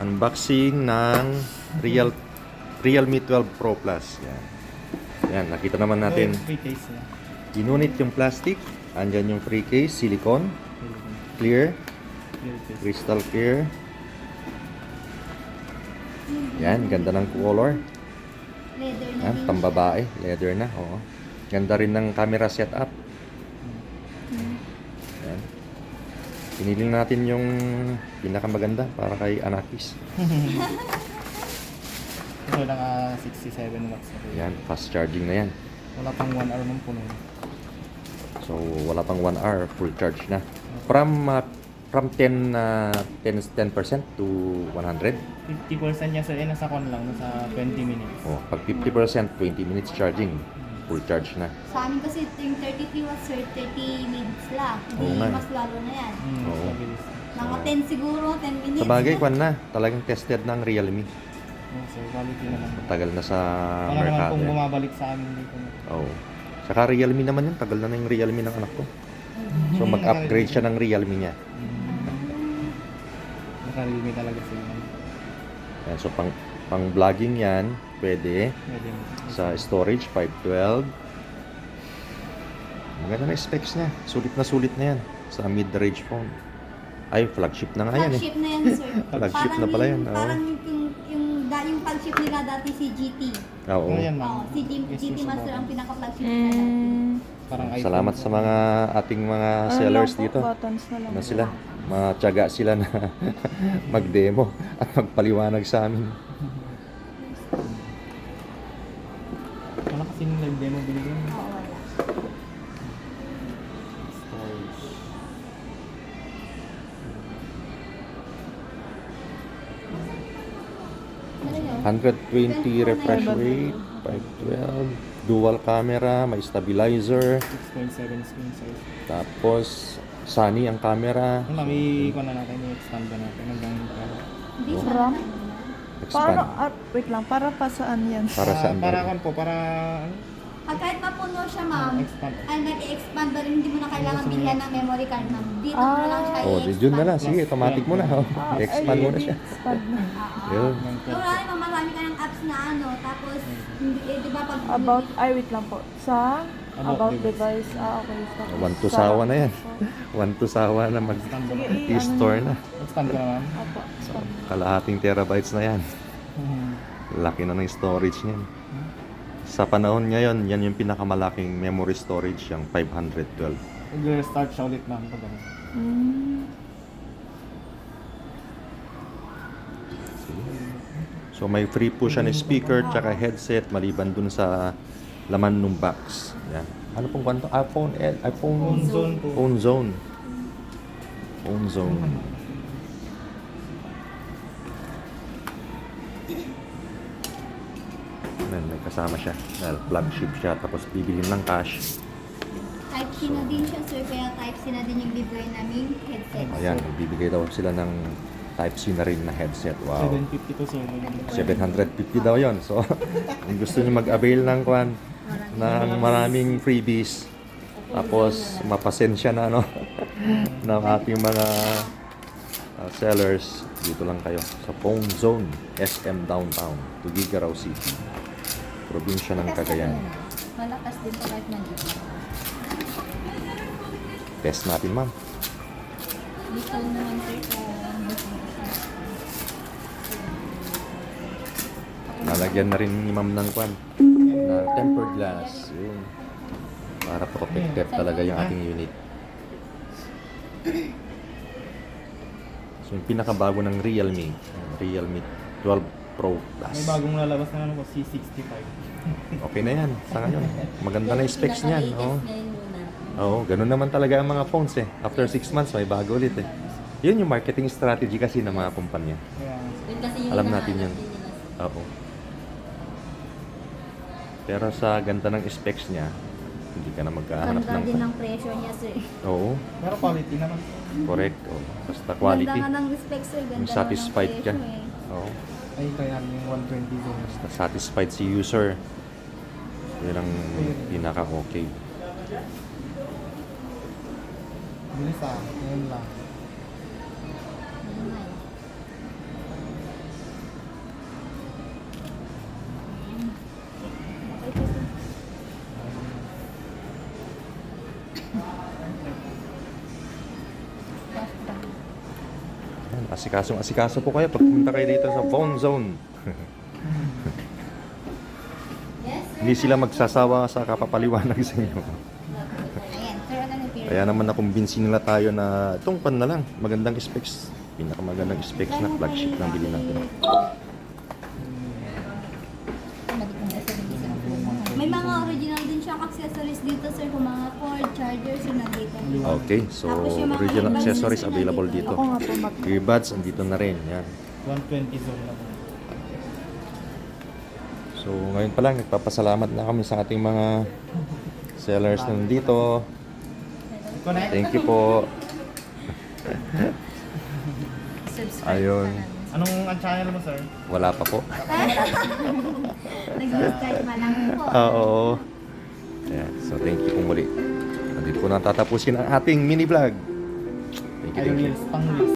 Unboxing ng Realme 12 Pro Plus. Yan. Yan, nakita naman natin. Free case na. Ginunit yung plastic. Andyan yung free case, silicone, clear, Clear case. crystal clear. Yan, ganda ng color. Leather na Yan, din pambabae, leather na. Oo. Ganda rin ng camera setup. Yan. Pinili natin yung pinakamaganda para kay Anakis. Ito lang 67 watts na rin. Yan, fast charging na yan. Wala pang 1 hour mong puno. So, wala pang 1 hour, full charge na. From 10% to 100. 50% niya sir, nasa kon lang, nasa 20 minutes. Oh, pag 50%, 20 minutes charging, full charge na. Sa amin kasi yung 33 watts sir, 30 minutes lang. Oo Hindi nga eh. mas lalo na yan. Oo. Mabilis. Mga 10 siguro, 10 minutes. Sa bagay, kwan na. Talagang tested ng Realme. Sir, quality naman. Tagal na sa Wala naman merkado. kung yan. bumabalik sa amin dito. Oo. Saka Realme naman yun. Tagal na yung Realme ng anak ko. So, mag-upgrade siya ng Realme niya. Naka-realme talaga sila. Yan. So, pang vlogging yan, pwede. Pwede mo. Sa storage, 512. Maganda na specs niya. Sulit na yan. Sa mid-range phone. Ay, flagship na nga yan eh. Flagship na yan sir. Flagship na pala yan, oo. Parang yung flagship nila dati si GT. Oo. Ano yan, ma'am? Oo, si GT Yes, Master yes, ang pinaka-flagship nila dati. Parang iPhone. Salamat sa mga ating mga sellers dito. Buttons na lang. Ano sila? Matyaga sila na mag-demo at magpaliwanag sa amin. Wala kasi yung live demo binigyan. Oo, wala. Storage. Ano yun? 120 refresh rate, 512, dual camera, may stabilizer, 6.7 screen size. tapos sunny ang camera. Yung mami, ikuha na natin, i-expand ba natin hanggang Hindi Oo. siya. Ram? Expand. Wait lang, para pa saan yan? Para saan ba para rin? kan po, para Kahit mapuno siya ma'am, expand. ay nag-expand ba rin, hindi mo na kailangan bilhan ng memory card ma'am. Dito mo na lang siya Oh, i-expand. yun na lang. Sige, automatic mo na. Oh. Expand mo na siya. Expand na. Yun. So, marami ka ng apps na ano, tapos, di ba pag... Wait lang po. Sa About about device. Okay. Sa, One to sawa na yan. One to sawa na Expand ba na? mag-store na. Expand ko naman. Apo, expand. Kalahating terabytes na yan. Laki na ng storage niyan. Sa panahon ngayon, yan yung pinakamalaking memory storage, yung 512. Mag-restart siya ulit ma'am pag ano. So may free po siya na speaker tsaka headset maliban dun sa laman ng box. Yan. Ano pong kwanto? iPhone Phone zone po. Phone zone. Phone zone. Yan, may kasama siya. Dahil flagship siya tapos bibilhin ng cash. Type C na din siya, sir, kaya Type C na din yung libre naming headset. Ayan, bibigay daw sila ng Type-C na rin na headset. Wow. 750 to sir. 750 daw yon. So, kung gusto niyo mag-avail ng kwan, ng maraming freebies, tapos mapasensya na ano, ng ating mga sellers, dito lang kayo sa Phone Zone, SM Downtown, Tuguegarao City, probinsya ng Cagayan. Malakas din pa kahit nandito. Test natin, ma'am. Dito naman, sir, Lalagyan na rin ni ma'am ng kwan, na tempered glass. Yun. Para protected talaga yung ating unit. So, yung pinakabago ng Realme 12 Pro Plus. May bagong lalabas na ano po, C65. Okay na yan sa ngayon. Maganda na yung specs niyan. Oo. ngayon muna. Oo, ganun naman talaga ang mga phones eh. After 6 months, may bago ulit eh. Yun yung marketing strategy kasi ng mga kumpanya. Kaya, Yun kasi yung Alam hinahanap natin yun. din nila. Oo. Pero sa ganda ng specs niya, hindi ka na magkahanap Ganda din ng... ng presyo niya, sir. Oo, pero quality naman. correct. Oo. Basta quality. Ganda nga ng respect, sir. Ganda Yung nga satisfied ng ka. presyo, eh. Oo. Ay, kaya yung 120 zone. Basta satisfied si user. Yun ang pinaka-okay. Bilis ah, ngayon lang. Ayun nga eh. Asikasong-asikaso po kayo pag pumunta kayo dito sa Phone Zone. Yes, sir. Hindi sila magsasawa sa kapapaliwanag sa inyo. Ayan, sir, ano na period? Kaya naman nakumbinsi nila tayo na itong pan na lang, magandang specs. Pinakamagandang specs na flagship ng bilhin natin. May mga original din siyang accessories dito, sir, kung mga cord, chargers, yun nandito. Okay, so Tapos yung mga original earbuds accessories na available nandito. dito. Ako nga po mag... Earbuds, andito na rin. Yan. 120 zone na po. So ngayon pa lang, nagpapasalamat na kami sa ating mga sellers na nandito. Connect? Thank you po. Ayun. Anong ang channel mo, sir? Wala pa po. Nag-subscribe pa lang po. Oo. Ayan. So thank you po muli. Nandito ko na tatapusin ang ating mini vlog. Thank you. Ay, reels, pang reels.